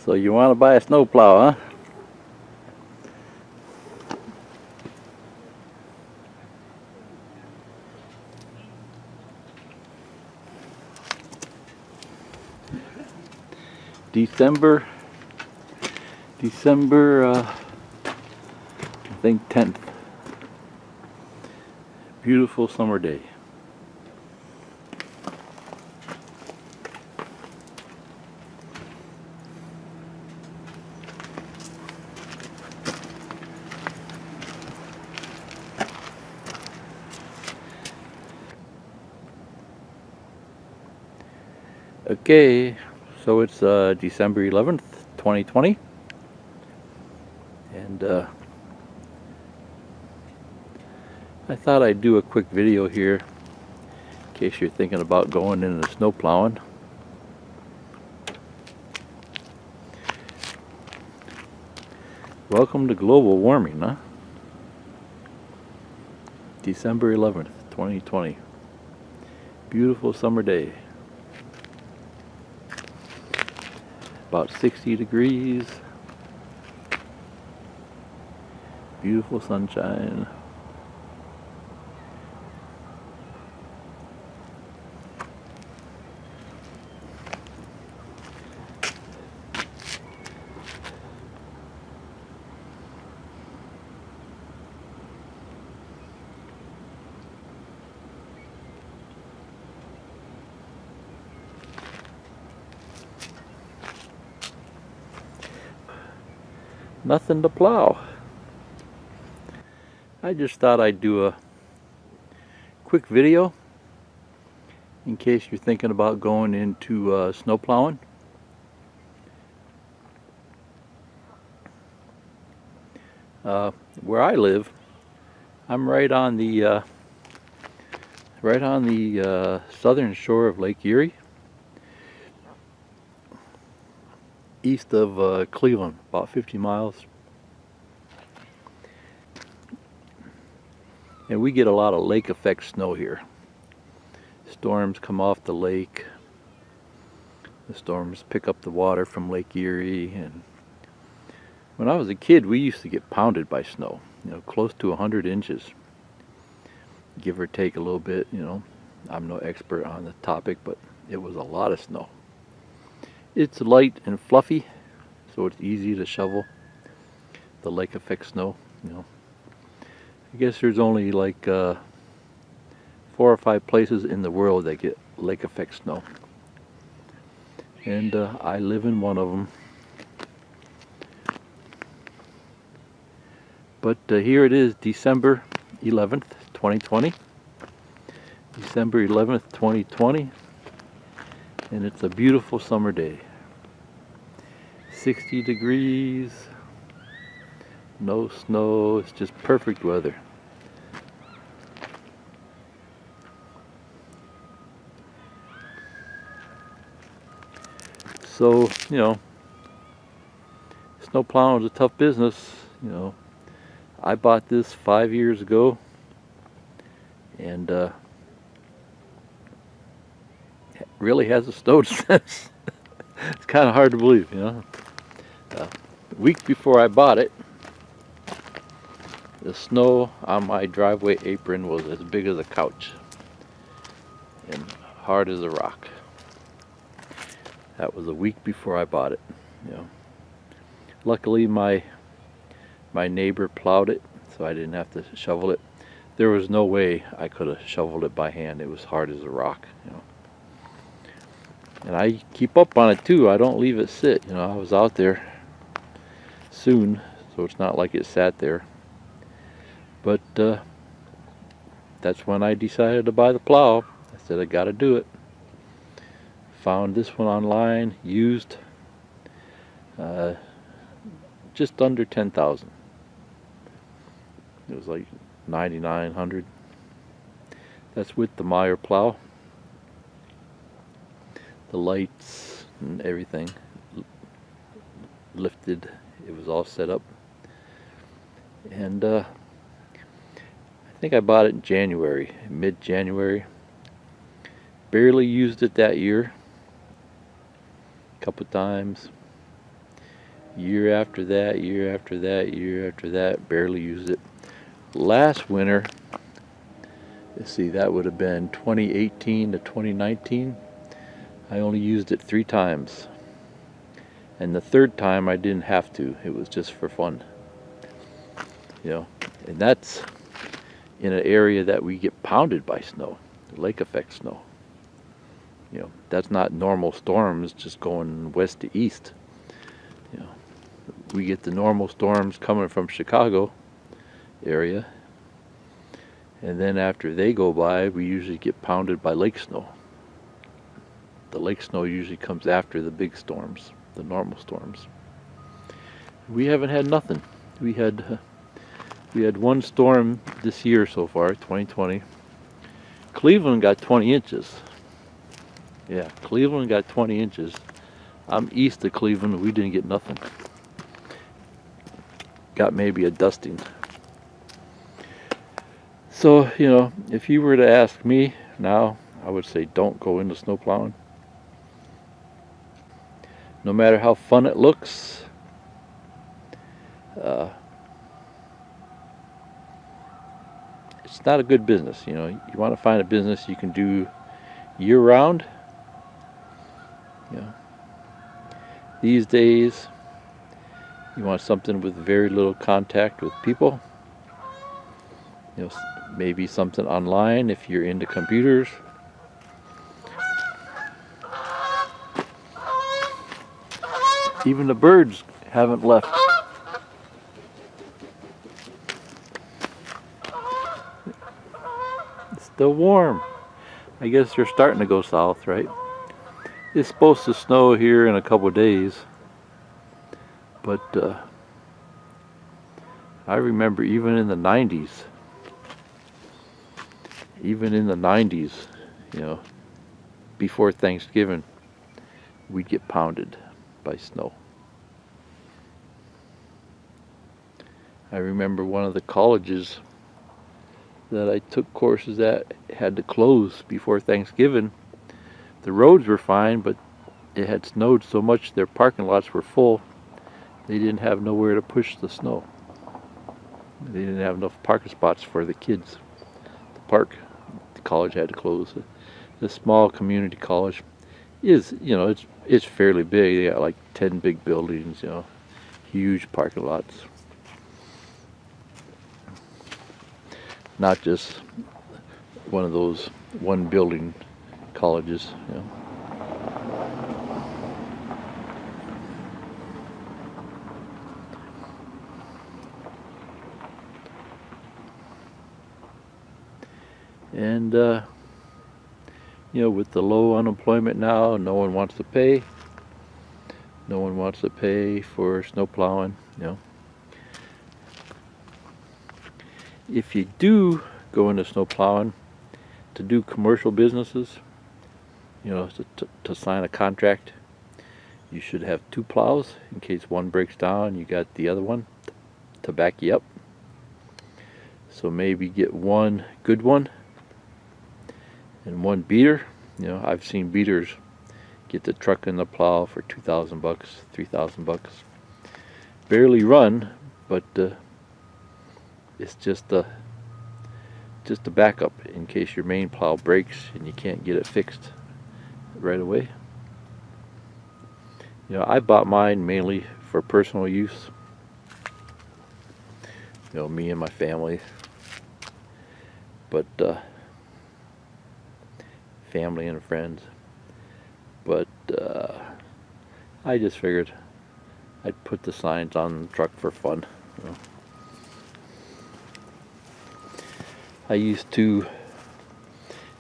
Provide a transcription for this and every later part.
So you want to buy a snowplow, huh? December, I think 10th. Beautiful summer day. Okay, so it's December 11th, 2020, and I thought I'd do a quick video here in case you're thinking about going into snow plowing. Welcome to global warming, huh? December 11th, 2020. Beautiful summer day. About 60 degrees. Beautiful sunshine. Nothing to plow. I just thought I'd do a quick video in case you're thinking about going into snow plowing. Where I live, I'm right on the southern shore of Lake Erie, east of Cleveland, about 50 miles. And we get a lot of lake effect snow here. Storms come off the lake. The storms pick up the water from Lake Erie. And when I was a kid, we used to get pounded by snow, close to 100 inches. Give or take a little bit, I'm no expert on the topic, but it was a lot of snow. It's light and fluffy, so it's easy to shovel the lake effect snow, I guess there's only like 4 or 5 places in the world that get lake effect snow. And I live in one of them. But here it is, December 11th, 2020. December 11th, 2020. And it's a beautiful summer day. 60 degrees. No snow. It's just perfect weather. So, snow plowing is a tough business. I bought this 5 years ago, and it really hasn't snowed since. It's kind of hard to believe, A week before I bought it, the snow on my driveway apron was as big as a couch and hard as a rock. That was a week before I bought it. Luckily my neighbor plowed it, so I didn't have to shovel it. There was no way I could have shoveled it by hand. It was hard as a rock. And I keep up on it too. I don't leave it sit. I was out there soon, so it's not like it sat there. But that's when I decided to buy the plow. I said I got to do it. Found this one online, used, just under 10,000. It was like 9,900. That's with the Meyer plow. The lights and everything lifted. It was all set up. And I think I bought it in January, mid-January. Barely used it that year. Couple times. Year after that, year after that, year after that, barely used it. Last winter, let's see, that would have been 2018 to 2019. I only used it 3 times. And the third time I didn't have to. It was just for fun. You know, and that's in an area that we get pounded by snow, lake effect snow. You know, that's not normal storms just going west to east. You know, we get the normal storms coming from Chicago area, and then after they go by, we usually get pounded by lake snow. The lake snow usually comes after the big storms, the normal storms. We haven't had nothing. We had one storm this year so far, 2020. Cleveland got 20 inches. Yeah, Cleveland got 20 inches. I'm east of Cleveland. We didn't get nothing. Got maybe a dusting. So, you know, if you were to ask me now, I would say don't go into snow plowing. No matter how fun it looks, it's not a good business. You know, you want to find a business you can do year-round. You know, these days, you want something with very little contact with people. You know, maybe something online if you're into computers. Even the birds haven't left. It's still warm. I guess they're starting to go south, right? It's supposed to snow here in a couple of days, but I remember even in the 90s, you know, before Thanksgiving, we'd get pounded by snow. I remember one of the colleges that I took courses at had to close before Thanksgiving. The roads were fine, but it had snowed so much their parking lots were full. They didn't have nowhere to push the snow. They didn't have enough parking spots for the kids to park. The college had to close. The small community college is, you know, it's fairly big. They got like 10 big buildings, you know, huge parking lots. Not just one of those one building colleges, you know. And you know, with the low unemployment now, no one wants to pay. No one wants to pay for snow plowing, you know. If you do go into snow plowing to do commercial businesses, you know, to sign a contract, you should have 2 plows in case one breaks down. You got the other one to back you up. So maybe get one good one and one beater. You know, I've seen beaters get the truck and the plow for $2,000, $3,000. Barely run, but it's just a backup in case your main plow breaks and you can't get it fixed right away. You know, I bought mine mainly for personal use. You know, me and my family. But family and friends. But I just figured I'd put the signs on the truck for fun. You know. I used to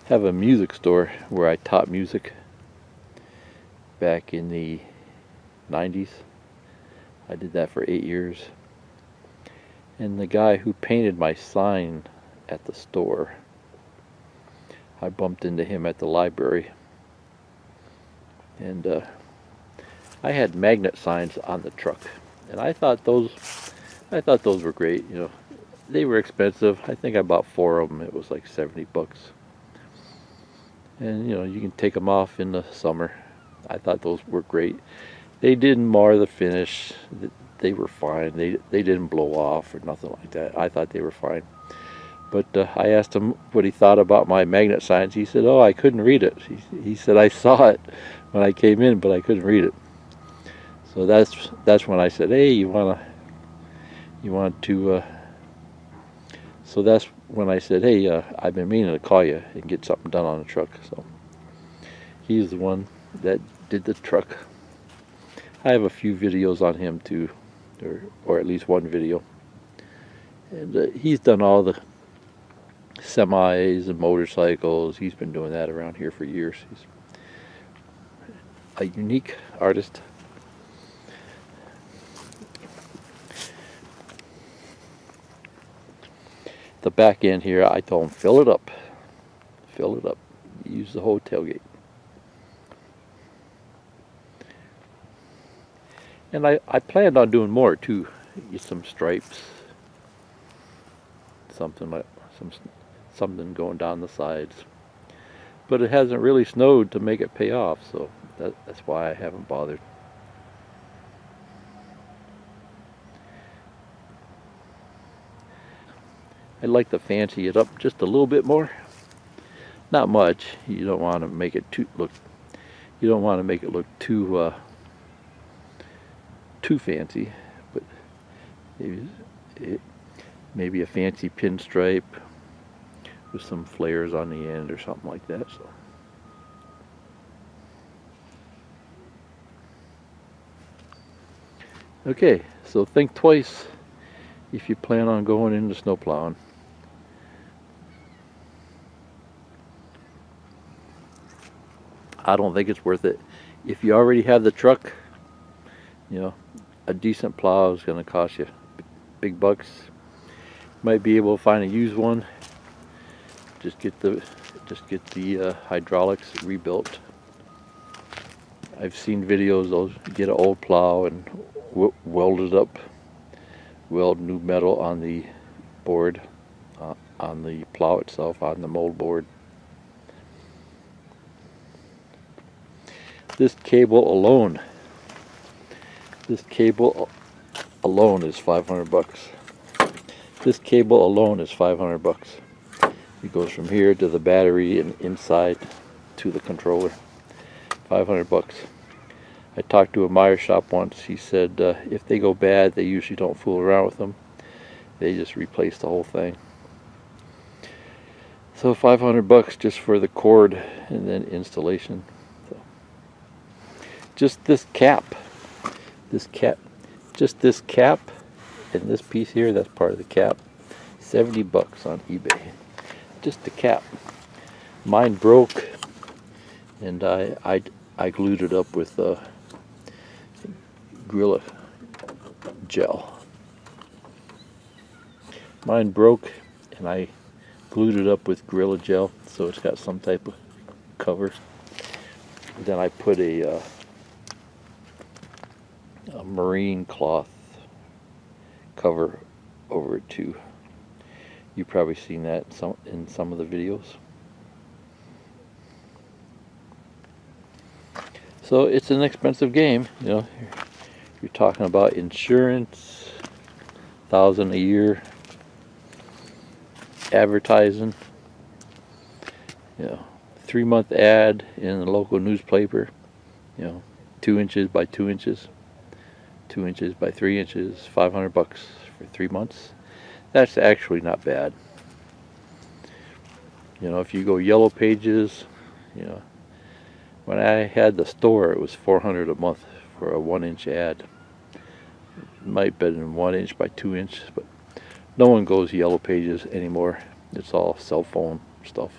have a music store where I taught music back in the 90s. I did that for 8 years. And the guy who painted my sign at the store, I bumped into him at the library. And I had magnet signs on the truck. And I thought those were great, you know. They were expensive. I think I bought 4 of them. It was like $70. And you know, you can take them off in the summer. I thought those were great. They didn't mar the finish. They were fine. They didn't blow off or nothing like that. I thought they were fine. But I asked him what he thought about my magnet signs. He said, "Oh, I couldn't read it." He said, "I saw it when I came in, but I couldn't read it." So that's when I said, "Hey, you want to?" So that's when I said, "Hey, I've been meaning to call you and get something done on the truck." So he's the one that did the truck. I have a few videos on him too, or at least one video. And he's done all the semis and motorcycles. He's been doing that around here for years. He's a unique artist. The back end here, I told him, fill it up. Fill it up. Use the whole tailgate. And I planned on doing more too. Get some stripes. Something going down the sides. But it hasn't really snowed to make it pay off, so that's why I haven't bothered. I'd like to fancy it up just a little bit more. Not much. You don't want to make it look too fancy, but maybe a fancy pinstripe with some flares on the end or something like that. So okay, so think twice if you plan on going into snowplowing. I don't think it's worth it. If you already have the truck, you know, a decent plow is going to cost you big bucks. You might be able to find a used one. Just get the hydraulics rebuilt. I've seen videos. They'll get an old plow and weld it up, weld new metal on the board, on the plow itself, on the mold board. This cable alone is 500 bucks. This cable alone is 500 bucks. It goes from here to the battery and inside to the controller. 500 bucks. I talked to a Meyer shop once. He said if they go bad, they usually don't fool around with them. They just replace the whole thing. So 500 bucks just for the cord and then installation. So just this cap, just this cap and this piece here, that's part of the cap. 70 bucks on eBay. Just the cap. Mine broke, and I glued it up with Gorilla gel. Mine broke, and I glued it up with Gorilla gel, so it's got some type of cover. Then I put a marine cloth cover over it too. You've probably seen that in some of the videos. So it's an expensive game, you know. You're talking about insurance, $1,000 a year, advertising, you know, 3-month ad in the local newspaper, you know, 2 inches by 2 inches, 2 inches by 3 inches, 500 bucks for 3 months. That's actually not bad. You know, if you go Yellow Pages, you know, when I had the store, it was $400 a month for a 1-inch ad. It might have been 1 inch by 2 inches, but no one goes Yellow Pages anymore. It's all cell phone stuff.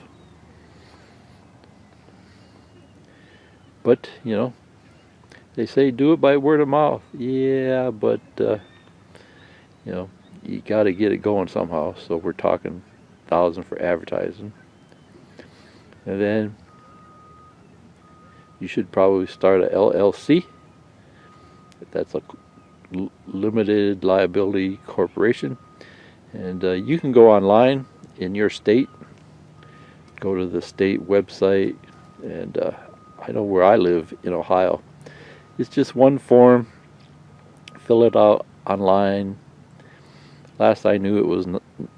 But, you know, they say do it by word of mouth. Yeah, but, you know, you got to get it going somehow. So we're talking $1,000 for advertising. And then you should probably start a LLC. That's a limited liability corporation. And you can go online in your state, go to the state website, and I know where I live in Ohio, It's just one form. Fill it out online. Last I knew it was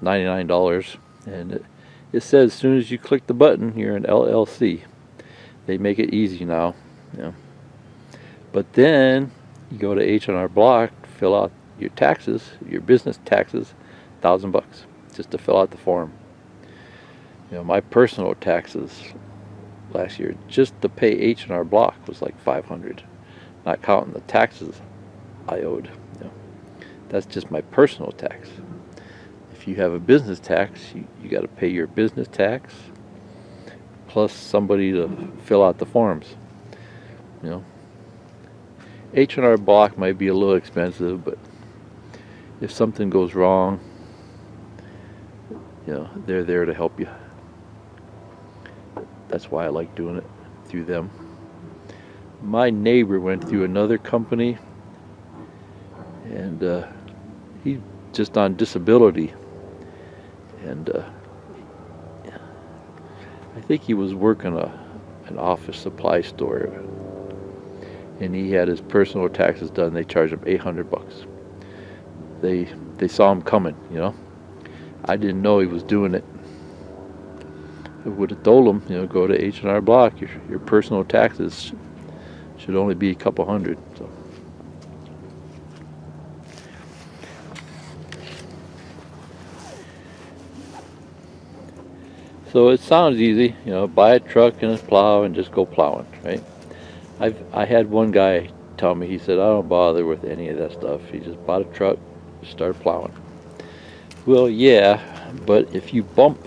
$99, and it says as soon as you click the button, you're an LLC. They make it easy now. Yeah. But then you go to H&R Block, fill out your taxes, your business taxes, $1,000 just to fill out the form. You know, my personal taxes last year just to pay H&R Block was like $500, not counting the taxes I owed. You know, that's just my personal tax. If you have a business tax, you got to pay your business tax plus somebody to fill out the forms. You know, H&R Block might be a little expensive, but if something goes wrong, you know, they're there to help you. That's why I like doing it through them. My neighbor went through another company, and he's just on disability, and I think he was working an office supply store, and he had his personal taxes done. They charged him $800. They saw him coming, you know. I didn't know he was doing it. I would have told him, you know, go to H&R Block. Your personal taxes should only be a couple hundred. So it sounds easy, you know, buy a truck and a plow and just go plowing, right? I had one guy tell me, he said, I don't bother with any of that stuff. He just bought a truck, started plowing. Well, yeah, but if you bump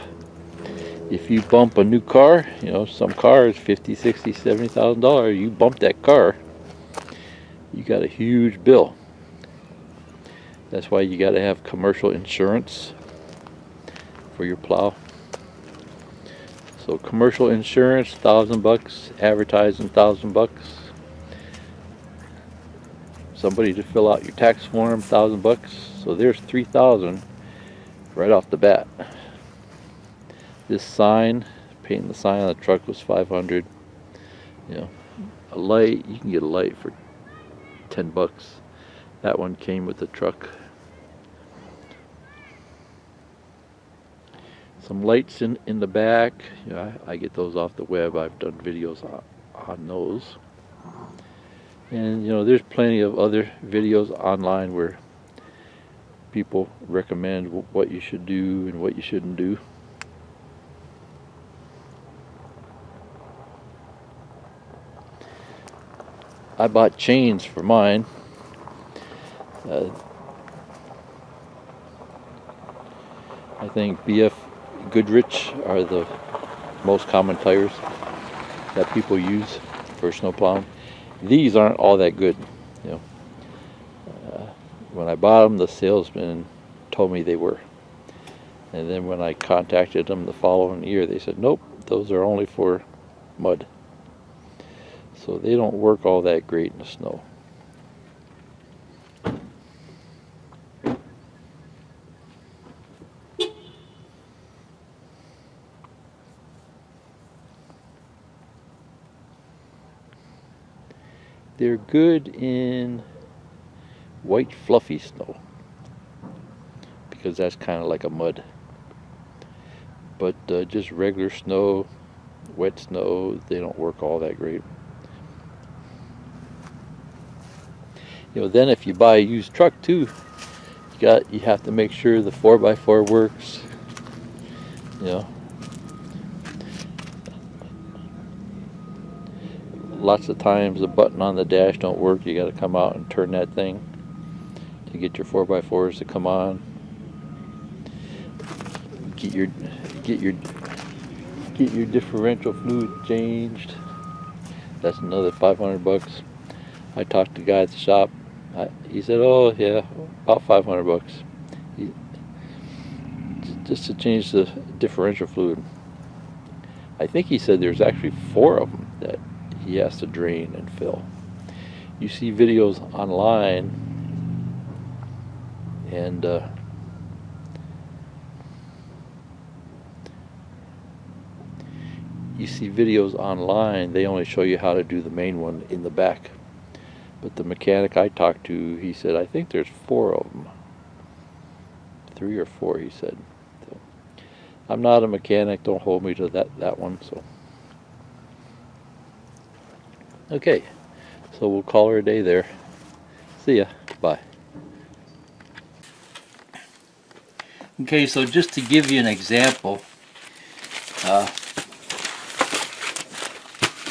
a new car, you know, some car is $50,000, $60,000, $70,000. You bump that car, you got a huge bill. That's why you got to have commercial insurance for your plow. So commercial insurance, $1,000. Advertising, $1,000. Somebody to fill out your tax form, $1,000. So there's $3,000 right off the bat. This sign, painting the sign on the truck was $500. You know, a light, you can get a light for $10. That one came with the truck. Some lights in the back. You know, I get those off the web. I've done videos on those. And you know, there's plenty of other videos online where people recommend what you should do and what you shouldn't do. I bought chains for mine. I think BF Goodrich are the most common tires that people use for snow plowing. These aren't all that good, you know. When I bought them, the salesman told me they were, and then when I contacted them the following year, they said, nope, those are only for mud. So they don't work all that great in the snow. They're good in white fluffy snow because that's kind of like a mud. But just regular snow, wet snow, they don't work all that great. You know, then if you buy a used truck too, you have to make sure the 4x4 works. You know, lots of times the button on the dash don't work. You got to come out and turn that thing to get your 4x4s to come on. Get your differential fluid changed. That's another $500. I talked to the guy at the shop. He said, "Oh yeah, about $500. Just to change the differential fluid." I think he said there's actually 4 of them that he has to drain and fill. You see videos online, and they only show you how to do the main one in the back. But the mechanic I talked to, he said, I think there's 4 of them. 3 or 4, he said. So, I'm not a mechanic, don't hold me to that one. So, okay, so we'll call her a day there. See ya, bye. Okay, so just to give you an example,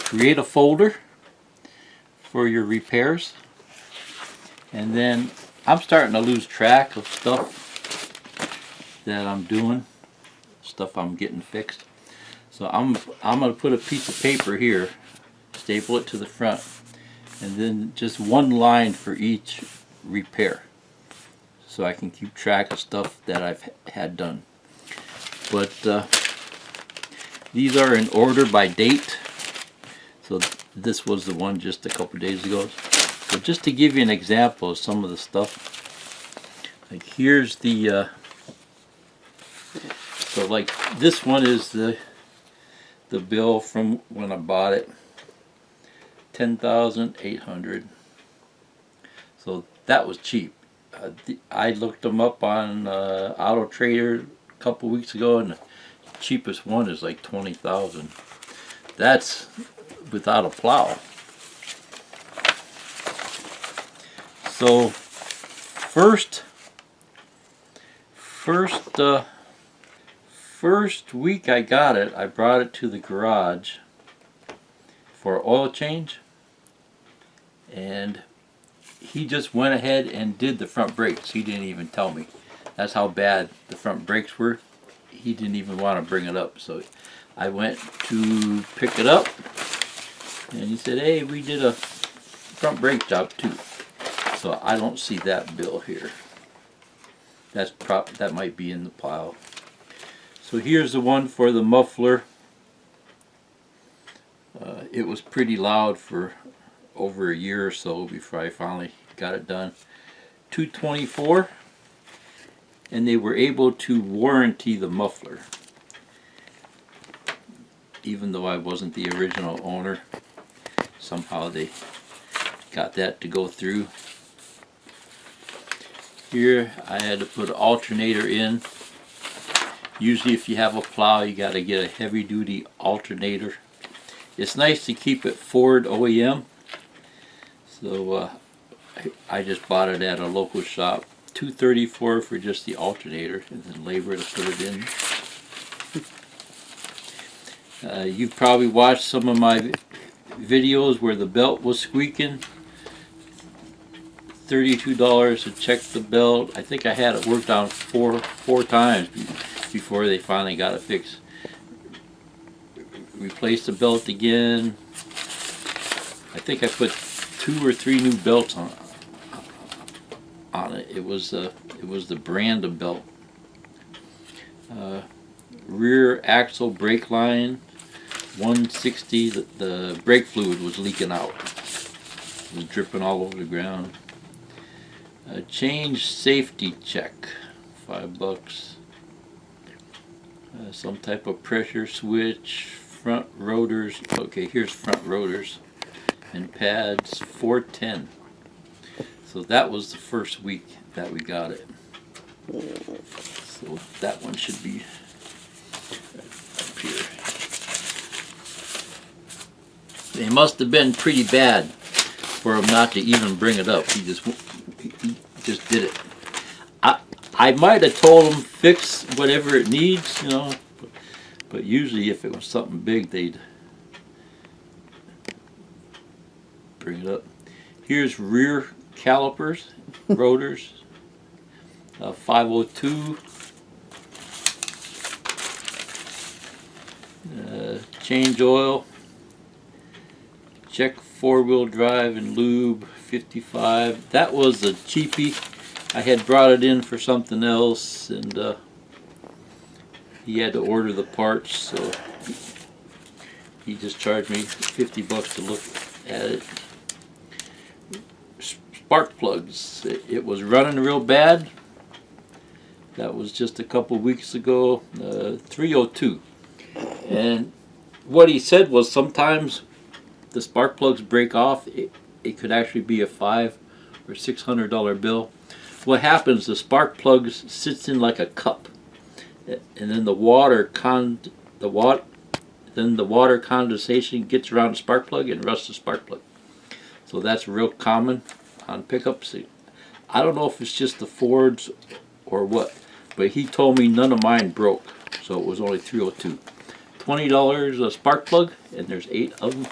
create a folder for your repairs, and then I'm starting to lose track of stuff that I'm doing, stuff I'm getting fixed. So I'm going to put a piece of paper here, staple it to the front, and then just one line for each repair, so I can keep track of stuff that I've had done. But these are in order by date, so this was the one just a couple days ago. So just to give you an example of some of the stuff, like here's the so like this one is the bill from when I bought it, $10,800. So that was cheap. I looked them up on Auto Trader a couple weeks ago, and the cheapest one is like $20,000. That's without a plow. So first week I got it, I brought it to the garage for oil change, and he just went ahead and did the front brakes. He didn't even tell me. That's how bad the front brakes were. He didn't even want to bring it up. So I went to pick it up, and he said, hey, we did a front brake job too. So I don't see that bill here. That might be in the pile. So here's the one for the muffler. It was pretty loud for over a year or so before I finally got it done. $224, and they were able to warranty the muffler, even though I wasn't the original owner. Somehow they got that to go through. Here I had to put an alternator in. Usually if you have a plow, you got to get a heavy duty alternator. It's nice to keep it Ford OEM. So I just bought it at a local shop. $234 for just the alternator, and then labor to put it in. You've probably watched some of my videos where the belt was squeaking. $32 to check the belt. I think I had it worked on four times before they finally got it fixed. Replaced the belt again. I think I put 2 or 3 new belts on it. It was the brand of belt. Rear axle brake line 160. The brake fluid was leaking out. It was dripping all over the ground. Change safety check, $5. Some type of pressure switch, front rotors. Okay, here's front rotors and pads, $410. So that was the first week that we got it. So that one should be up here. They must have been pretty bad for him not to even bring it up. He just did it. I might have told him fix whatever it needs, you know, but usually if it was something big, they'd bring it up. Here's rear calipers, rotors, 502. Change oil. Check 4-wheel drive and lube, $55. That was a cheapie. I had brought it in for something else, and he had to order the parts, so he just charged me $50 to look at it. Spark plugs. It was running real bad. That was just a couple weeks ago. 302. And what he said was sometimes the spark plugs break off it could actually be a $500 or $600 bill. What happens? The spark plug sits in like a cup, and then the water condensation gets around the spark plug and rusts the spark plug. So that's real common on pickups. I don't know if it's just the Fords or what, but he told me none of mine broke, so it was only $302. $20 a spark plug, and there's 8 of them.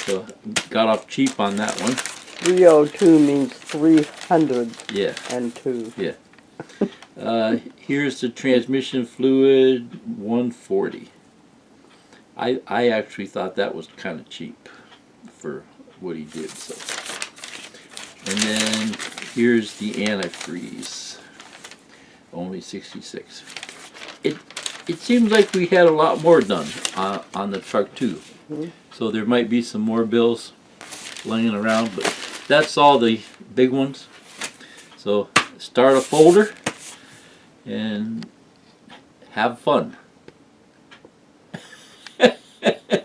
So got off cheap on that one. 302 means 302. Yeah. Yeah. Here's the transmission fluid, $140. I actually thought that was kind of cheap for what he did. So, and then here's the antifreeze, only $66. It seems like we had a lot more done on the truck too. So there might be some more bills laying around, but that's all the big ones. So start a folder and have fun.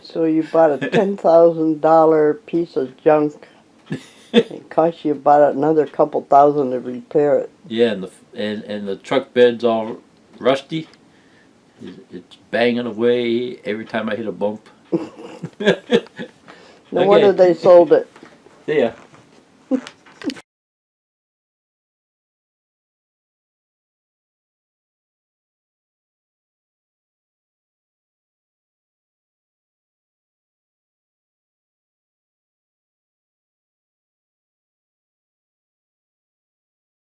So you bought a $10,000 piece of junk. It cost you about another couple thousand to repair it. Yeah, and the truck bed's all rusty. It's banging away every time I hit a bump. No wonder they sold it. Yeah.